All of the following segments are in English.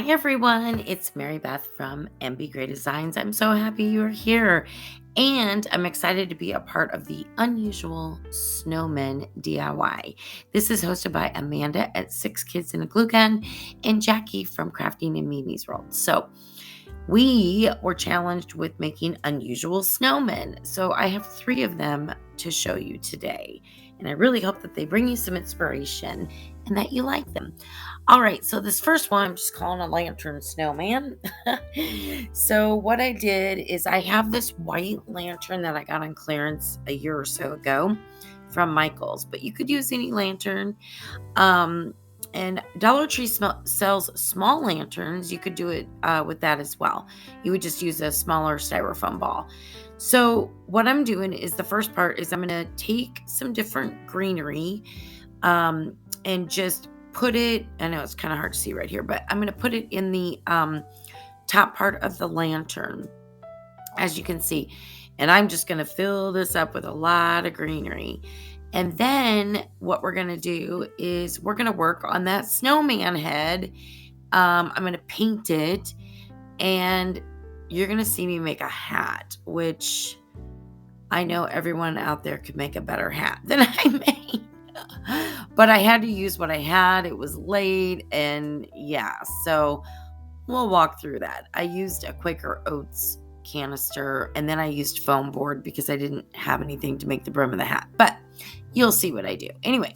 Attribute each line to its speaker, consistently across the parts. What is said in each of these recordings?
Speaker 1: everyone, it's Mary Beth from MB Gray Designs. I'm so happy you're here, and I'm excited to be a part of the Unusual Snowmen DIY. This is hosted by Amanda at 6 Kids in a Glue Gun and Jackie from Crafting in Mimi's World. So we were challenged with making unusual snowmen. So I have 3 of them to show you today. And I really hope that they bring you some inspiration and that you like them. All right, so this first one, I'm just calling a lantern snowman. So what I did is I have this white lantern that I got on clearance a year or so ago from Michael's, but you could use any lantern. And Dollar Tree sells small lanterns. You could do it with that as well. You would just use a smaller styrofoam ball. So what I'm doing is the first part is I'm going to take some different greenery and just put it, I know it's kind of hard to see right here, but I'm going to put it in the top part of the lantern, as you can see. And I'm just going to fill this up with a lot of greenery. And then what we're going to do is we're going to work on that snowman head. I'm going to paint it, and you're going to see me make a hat, which I know everyone out there could make a better hat than I made. But I had to use what I had. It was late, and yeah, so we'll walk through that. I used a Quaker Oats canister, and then I used foam board because I didn't have anything to make the brim of the hat. But you'll see what I do. Anyway,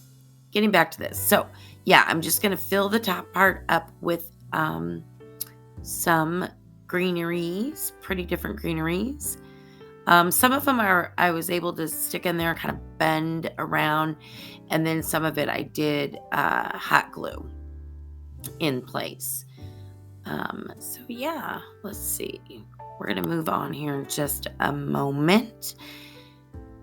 Speaker 1: getting back to this. So yeah, I'm just going to fill the top part up with some greeneries, pretty different greeneries. Some of them I was able to stick in there, kind of bend around, and then some of it I did hot glue in place. So yeah, let's see. We're going to move on here in just a moment.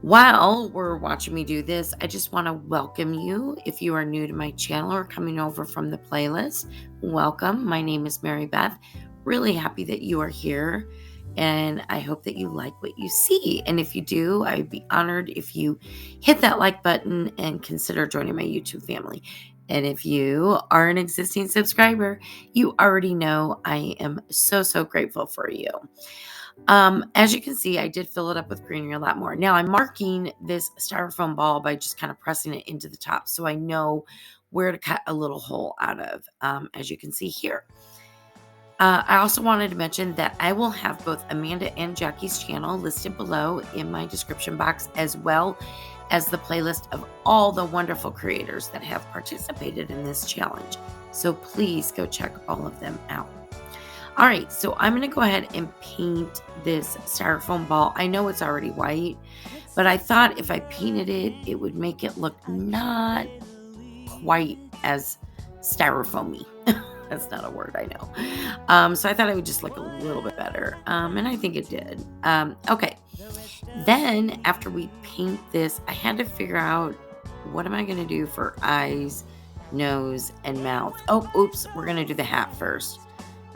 Speaker 1: While we're watching me do this, I just want to welcome you. If you are new to my channel or coming over from the playlist, welcome. My name is Mary Beth. Really happy that you are here, and I hope that you like what you see. And if you do, I'd be honored if you hit that like button and consider joining my YouTube family. And if you are an existing subscriber, you already know I am so grateful for you. As you can see, I did fill it up with greenery a lot more. Now I'm marking this styrofoam ball by just kind of pressing it into the top, so I know where to cut a little hole out of, as you can see here. I also wanted to mention that I will have both Amanda and Jackie's channel listed below in my description box, as well as the playlist of all the wonderful creators that have participated in this challenge. So please go check all of them out. All right, so I'm going to go ahead and paint this styrofoam ball. I know it's already white, but I thought if I painted it, it would make it look not quite as styrofoamy. That's not a word, I know. So I thought it would just look a little bit better, and I think it did. Okay, then after we paint this, I had to figure out what am I going to do for eyes, nose, and mouth. Oh, oops, we're going to do the hat first.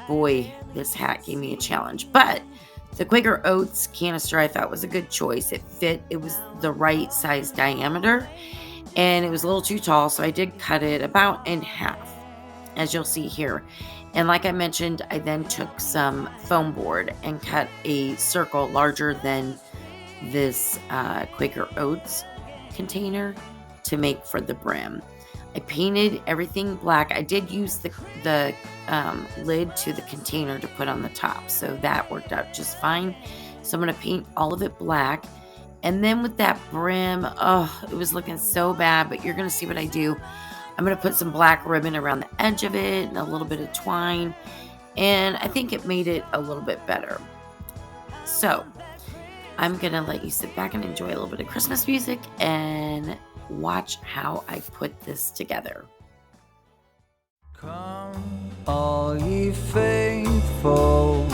Speaker 1: Boy, this hat gave me a challenge, but the Quaker Oats canister I thought was a good choice. It fit, it was the right size diameter, and it was a little too tall, so I did cut it about in half, as you'll see here. And like I mentioned, I then took some foam board and cut a circle larger than this Quaker Oats container to make for the brim. I painted everything black. I did use the lid to the container to put on the top, so that worked out just fine. So I'm going to paint all of it black. And then with that brim, oh, it was looking so bad, but you're going to see what I do. I'm going to put some black ribbon around the edge of it and a little bit of twine, and I think it made it a little bit better. So I'm going to let you sit back and enjoy a little bit of Christmas music and watch how I put this together.
Speaker 2: Come, all ye faithful,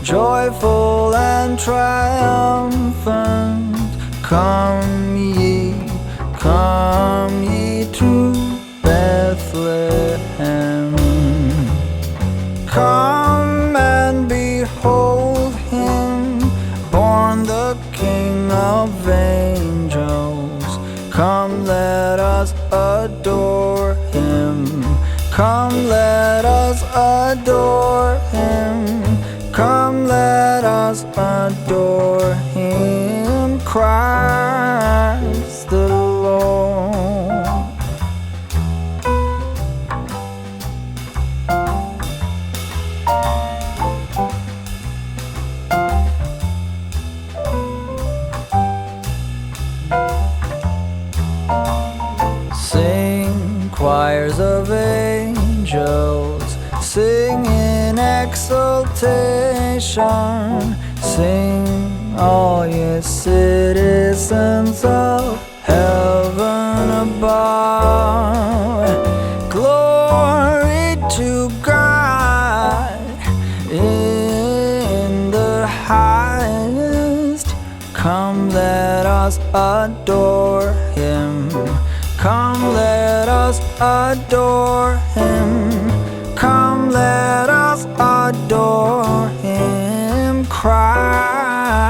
Speaker 2: joyful and triumphant. Come ye to Bethlehem. Come and behold him, born the King of angels. Come, let us adore him. Come, let us adore him. Come, let us adore him, Christ the Lord. Sing, choirs of angels, sing in exultation. Sing, all ye citizens of heaven above. Glory to God in the highest. Come, let us adore him. Come, let us adore him. Come, let us adore him, Christ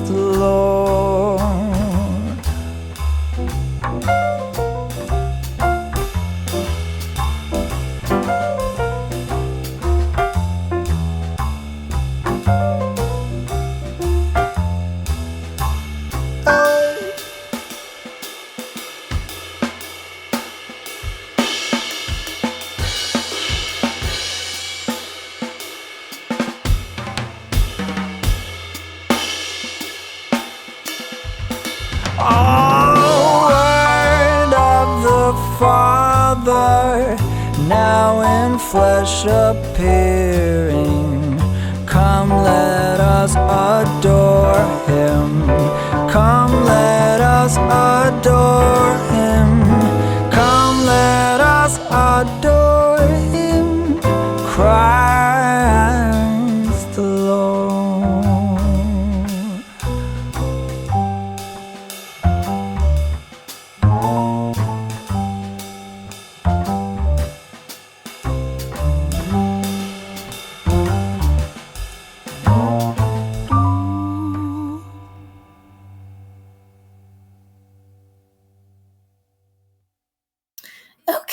Speaker 2: the Lord. Oh, word of the Father, now in flesh appearing. Come, let us adore him. Come, let us adore him. Come, let us adore him, Christ the Lord.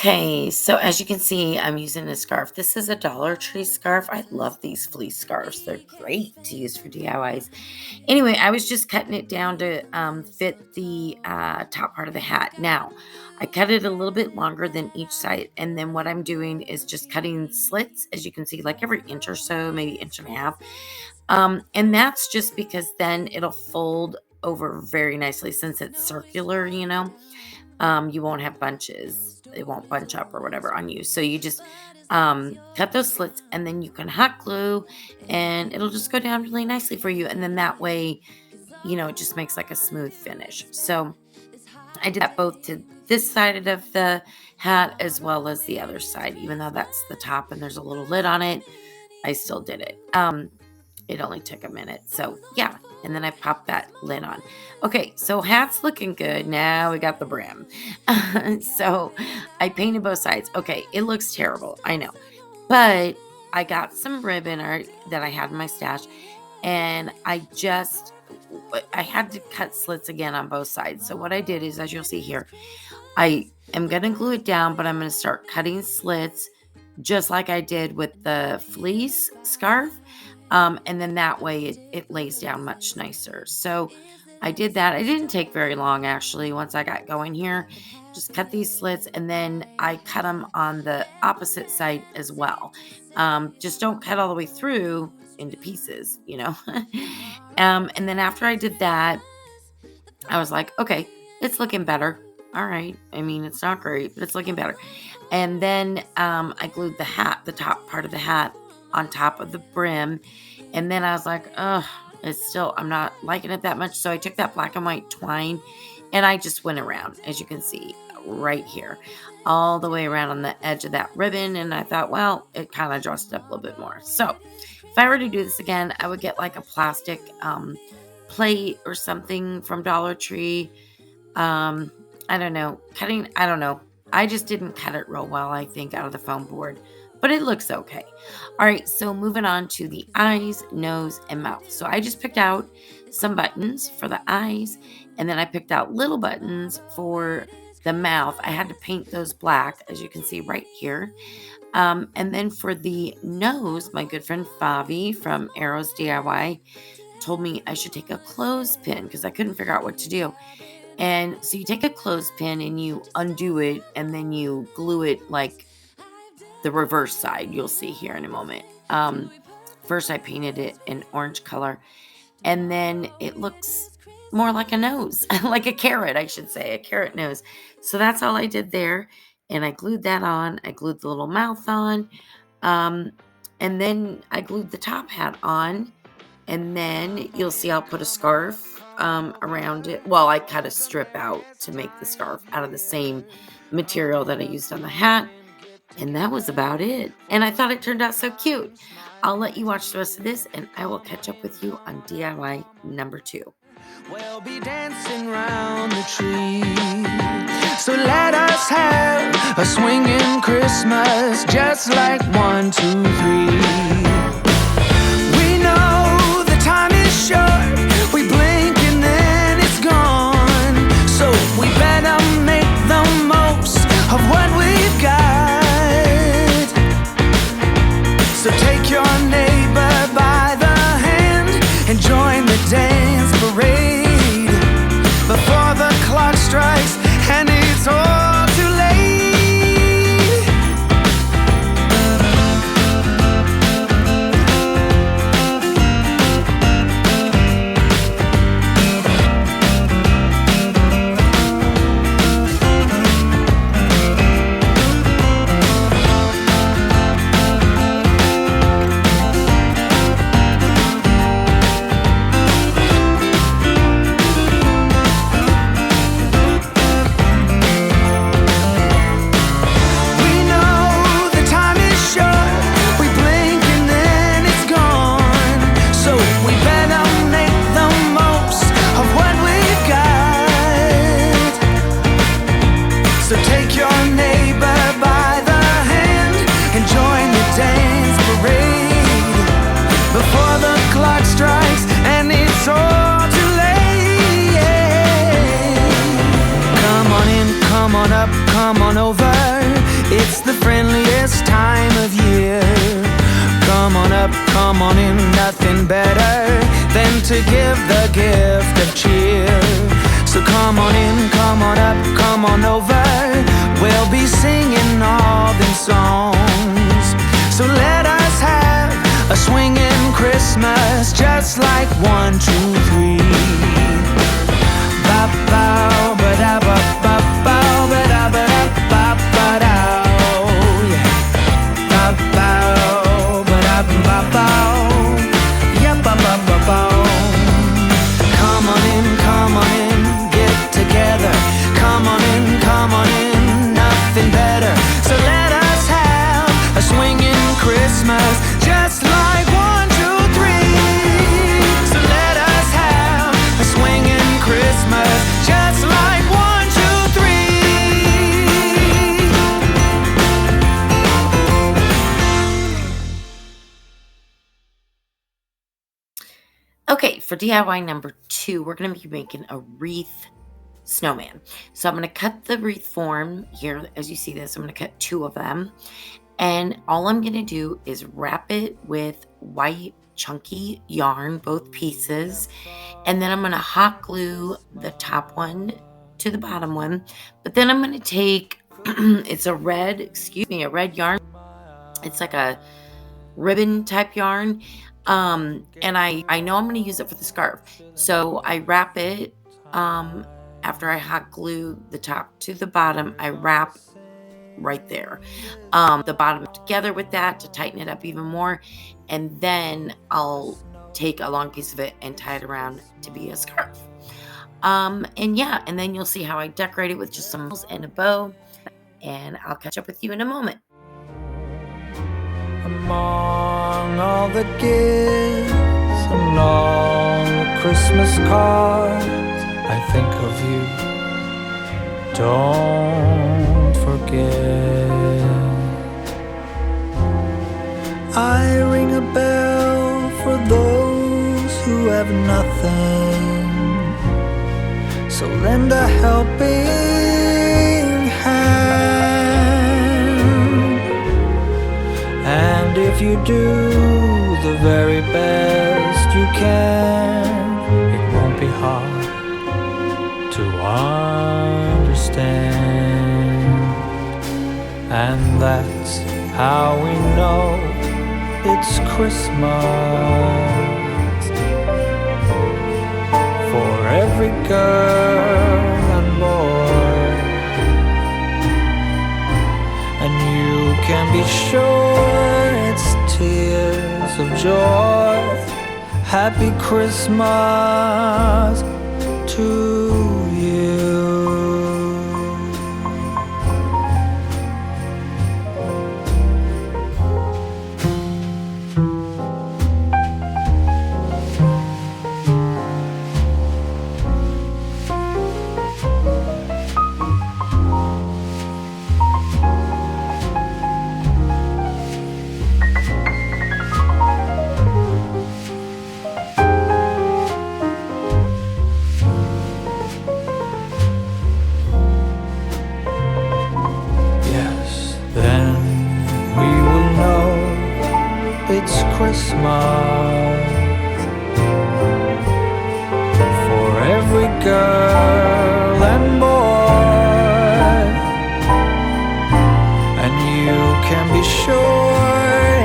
Speaker 1: Okay, so as you can see, I'm using a scarf. This is a Dollar Tree scarf. I love these fleece scarves. They're great to use for DIYs. Anyway, I was just cutting it down to fit the top part of the hat. Now, I cut it a little bit longer than each side, and then what I'm doing is just cutting slits, as you can see, like every inch or so, maybe inch and a half. And that's just because then it'll fold over very nicely since it's circular, you won't have bunches. It won't bunch up or whatever on you. So you just cut those slits and then you can hot glue and it'll just go down really nicely for you. And then that way, it just makes like a smooth finish. So I did that both to this side of the hat as well as the other side, even though that's the top and there's a little lid on it. I still did it. It only took a minute. So yeah. And then I popped that lid on. Okay, so hat's looking good. Now we got the brim. So I painted both sides. Okay, it looks terrible. I know. But I got some ribbon art that I had in my stash. And I had to cut slits again on both sides. So what I did is, as you'll see here, I am going to glue it down, but I'm going to start cutting slits just like I did with the fleece scarf. And then that way it lays down much nicer. So I did that. It didn't take very long, actually, once I got going here. Just cut these slits, and then I cut them on the opposite side as well. Just don't cut all the way through into pieces, And then after I did that, I was like, okay, it's looking better. All right. I mean, it's not great, but it's looking better. And then I glued the top part of the hat on top of the brim. And then I was like, I'm not liking it that much. So I took that black and white twine and I just went around, as you can see right here, all the way around on the edge of that ribbon. And I thought, well, it kind of dressed up a little bit more. So if I were to do this again, I would get like a plastic plate or something from Dollar Tree. I don't know. I just didn't cut it real well, I think, out of the foam board. But it looks okay. All right, so moving on to the eyes, nose, and mouth. So I just picked out some buttons for the eyes, and then I picked out little buttons for the mouth. I had to paint those black, as you can see right here. And then for the nose, my good friend Favi from Arrows DIY told me I should take a clothespin because I couldn't figure out what to do. And so you take a clothespin and you undo it and then you glue it like the reverse side. You'll see here in a moment. First I painted it an orange color and then it looks more like a nose, like a carrot, I should say, a carrot nose. So that's all I did there. And I glued that on. I glued the little mouth on. And then I glued the top hat on. And then you'll see I'll put a scarf around it. Well, I cut a strip out to make the scarf out of the same material that I used on the hat. And that was about it. And I thought it turned out so cute. I'll let you watch the rest of this and I will catch up with you on DIY number 2.
Speaker 2: We'll be dancing round the tree. So let us have a swinging Christmas, just like 1, 2, 3. We know the time is short. We blink and then it's gone. So we better make the most of what we've got. So take your neighbor by the hand and join the dance parade before the clock strikes and it's all too late. Come on over, it's the friendliest time of year. Come on up, come on in, nothing better than to give the gift of cheer. So come on in, come on up, come on over, we'll be singing all them songs. So let us have a swinging Christmas, just like 1, 2, 3. Ba-bow, ba-da-ba-ba-bow, ba-da-ba-da-ba-ba-dow. Ba-bow, ba-da-ba-bow, yeah, ba-ba-ba-bow. Come on in, get together. Come on in, nothing better. So let us have a swinging Christmas, just like 1, 2, 3. So let us have a swinging Christmas, just like 1, 2, 3.
Speaker 1: Okay, for DIY number 2, we're going to be making a wreath snowman. So I'm going to cut the wreath form here. As you see this, I'm going to cut 2 of them. And all I'm going to do is wrap it with white chunky yarn, both pieces. And then I'm going to hot glue the top one to the bottom one. But then I'm going to take, it's a red yarn. It's like a ribbon type yarn. And I know I'm going to use it for the scarf. So I wrap it, after I hot glue the top to the bottom, I wrap right there, the bottom together with that to tighten it up even more. And then I'll take a long piece of it and tie it around to be a scarf. And then you'll see how I decorate it with just some balls and a bow. And I'll catch up with you in a moment.
Speaker 2: Among all the gifts and all the Christmas cards, I think of you, don't forget. I ring a bell for those who have nothing, so lend a helping hand. if you do the very best you can, it won't be hard to understand. And that's how we know it's Christmas for every girl and boy. And you can be sure it's tears of joy. Happy Christmas to you. It's Christmas for every girl and boy, and you can be sure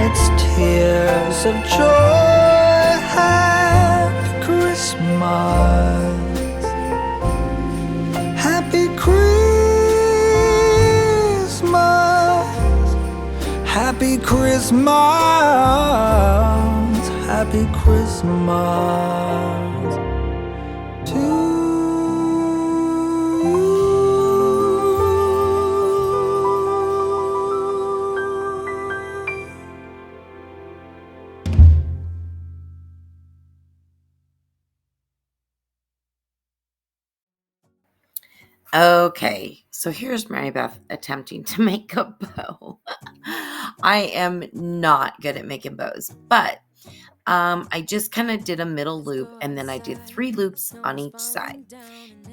Speaker 2: it's tears of joy. Happy Christmas, happy Christmas, happy Christmas, happy Christmas to you.
Speaker 1: Okay, so here's Mary Beth attempting to make a bow. I am not good at making bows, but I just kind of did a middle loop, and then I did 3 loops on each side.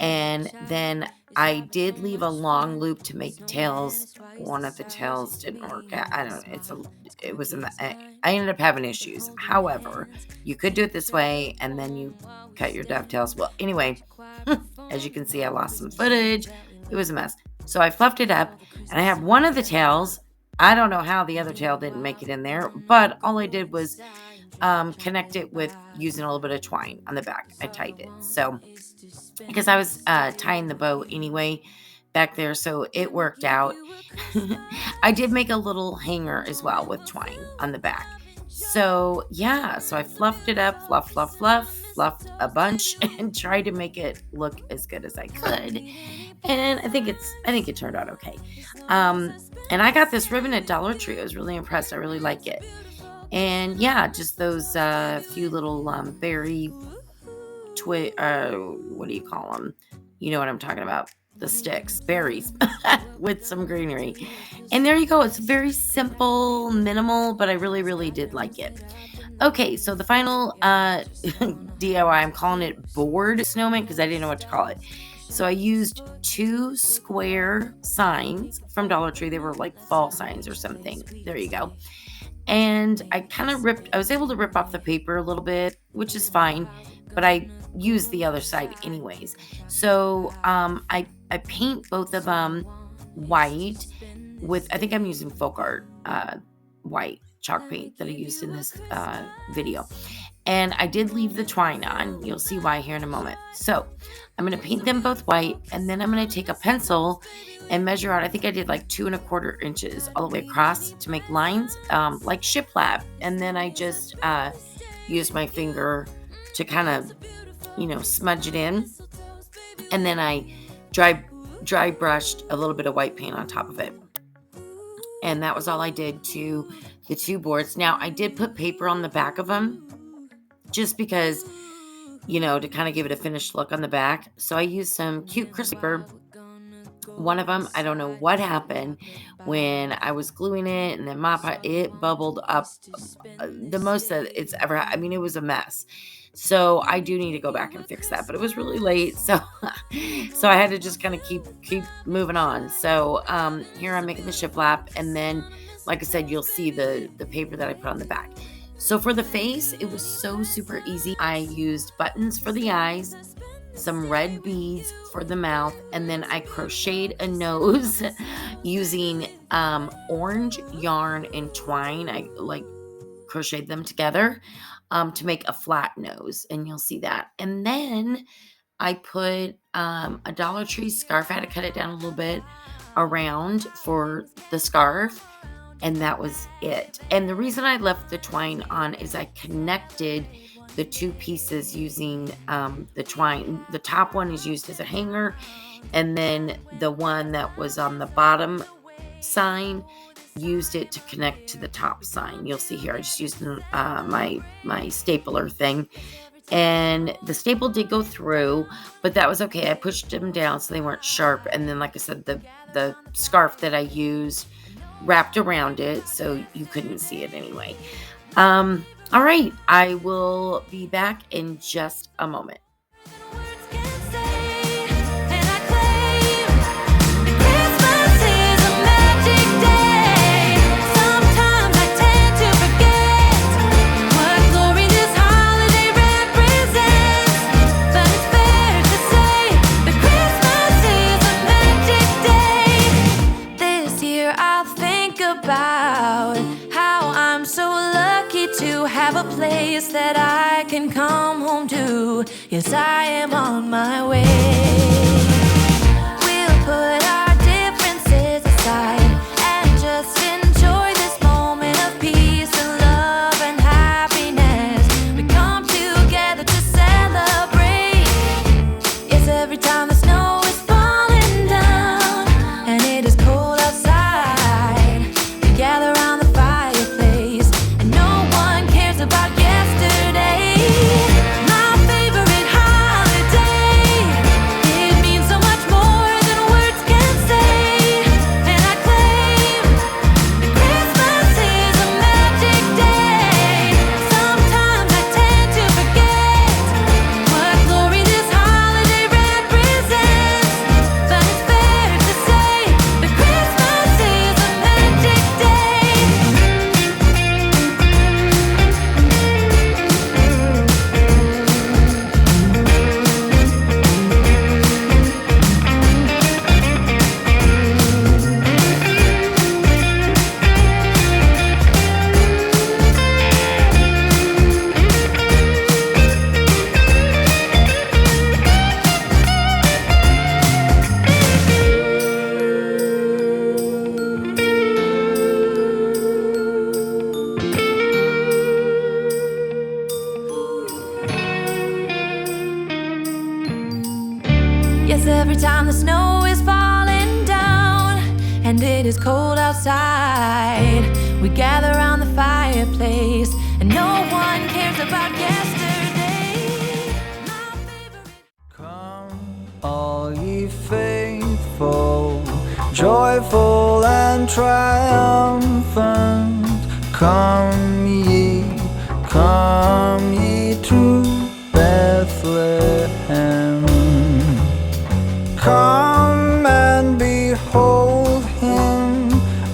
Speaker 1: And then I did leave a long loop to make tails. One of the tails didn't work out. I don't know. I ended up having issues. However, you could do it this way, and then you cut your dovetails. Well, anyway, as you can see, I lost some footage. It was a mess. So I fluffed it up, and I have one of the tails. I don't know how the other tail didn't make it in there, but all I did was connect it with using a little bit of twine on the back. I tied it. So, because I was tying the bow anyway back there, so it worked out. I did make a little hanger as well with twine on the back. So, yeah, so I fluffed it up, fluffed a bunch and tried to make it look as good as I could. And I think it turned out okay. And I got this ribbon at Dollar Tree. I was really impressed. I really like it. And yeah, just those few little berry what do you call them? You know what I'm talking about. The sticks, berries with some greenery. And there you go. It's very simple, minimal, but I really, really did like it. Okay, so the final DIY, I'm calling it board snowman because I didn't know what to call it. So I used 2 square signs from Dollar Tree. They were like fall signs or something. There you go. And I was able to rip off the paper a little bit, which is fine, but I used the other side anyways. So I paint both of them white with, I think I'm using folk art white chalk paint that I used in this video. And I did leave the twine on. You'll see why here in a moment. So I'm going to paint them both white, and then I'm going to take a pencil and measure out. I think I did like 2 1/4 inches all the way across to make lines like shiplap. And then I just used my finger to kind of, smudge it in. And then I dry brushed a little bit of white paint on top of it. And that was all I did to the 2 boards. Now I did put paper on the back of them just because, to kind of give it a finished look on the back. So I used some cute crisp paper. One of them, I don't know what happened when I was gluing it, and then it bubbled up the most that it's ever had. I mean, it was a mess. So I do need to go back and fix that, but it was really late. So I had to just kind of keep moving on. So here I'm making the shiplap, and then like I said, you'll see the paper that I put on the back. So for the face, it was so super easy. I used buttons for the eyes, some red beads for the mouth, and then I crocheted a nose using orange yarn and twine. I like crocheted them together to make a flat nose, and you'll see that. And then I put a Dollar Tree scarf. I had to cut it down a little bit around for the scarf, and that was it. And the reason I left the twine on is I connected the two pieces using the twine. The top one is used as a hanger, and then the one that was on the bottom sign used it to connect to the top sign. You'll see here I just used my stapler thing, and the staple did go through, but that was okay. I pushed them down so they weren't sharp, and then like I said, the scarf that I used wrapped around it so you couldn't see it anyway. All right, I will be back in just a moment.
Speaker 2: Place that I can come home to. Yes, I am on my way. We'll put our differences aside and just enjoy this moment of peace and love and happiness. We come together to celebrate. Yes, every time the snow is falling down and it is cold outside, we gather around the fireplace and no one cares about yesterday. My favorite holiday. It means so much more than words can say. And I claim that Christmas is a magic day. Sometimes I tend to forget what glory this holiday represents. But it's fair to say that Christmas is a magic day. Yes, every time the snow is falling down and it is cold outside, we gather around the fireplace and no one cares about yesterday. My favorite. Come, all ye faithful, joyful and triumphant. Come ye to Bethlehem. Come and behold him,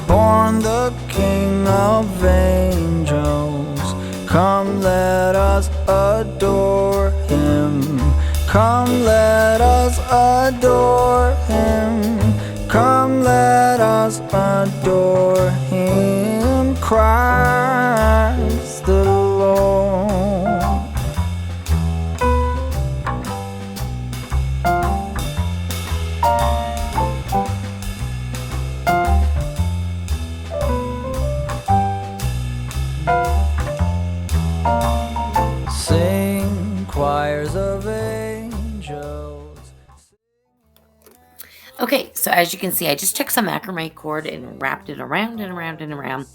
Speaker 2: born the King of angels. Come, let us adore him. Come, let us adore him. Come, let us adore him, Christ the Lord. Sing choirs of angels.
Speaker 1: Okay, so as you can see, I just took some macrame cord and wrapped it around and around and around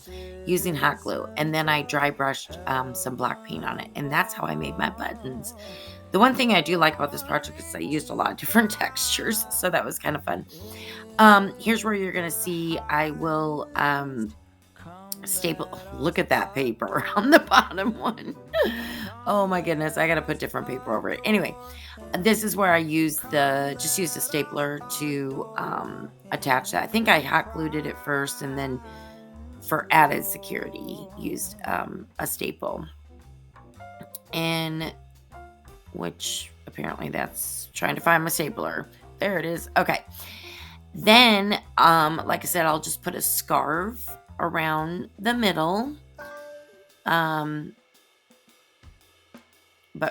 Speaker 1: using hot glue. And then I dry brushed some black paint on it. And that's how I made my buttons. The one thing I do like about this project is I used a lot of different textures. So that was kind of fun. Here's where you're going to see I will staple. Look at that paper on the bottom one. Oh my goodness, I got to put different paper over it. Anyway, this is where I used a stapler to attach that. I think I hot glued it at first and then for added security, used a staple. And which apparently that's trying to find my stapler. There it is. Okay. Then, like I said, I'll just put a scarf around the middle. But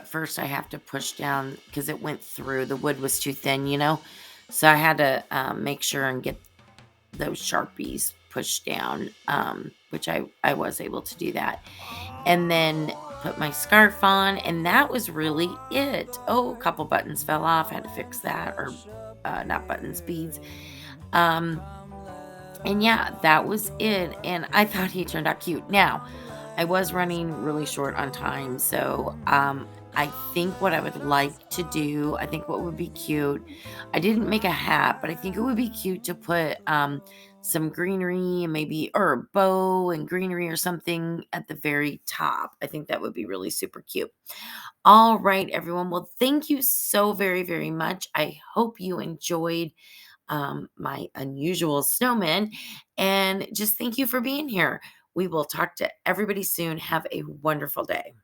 Speaker 1: first I have to push down because it went through. The wood was too thin, So I had to make sure and get those Sharpies pushed down, which I was able to do that. And then put my scarf on, and that was really it. Oh, a couple buttons fell off. I had to fix that, or not buttons, beads. And yeah, that was it. And I thought he turned out cute. Now, I was running really short on time, so I think what I would like to do, I think what would be cute, I didn't make a hat, but I think it would be cute to put some greenery and maybe, or a bow and greenery or something at the very top. I think that would be really super cute. All right, everyone. Well, thank you so very, very much. I hope you enjoyed my unusual snowman. And just thank you for being here. We will talk to everybody soon. Have a wonderful day.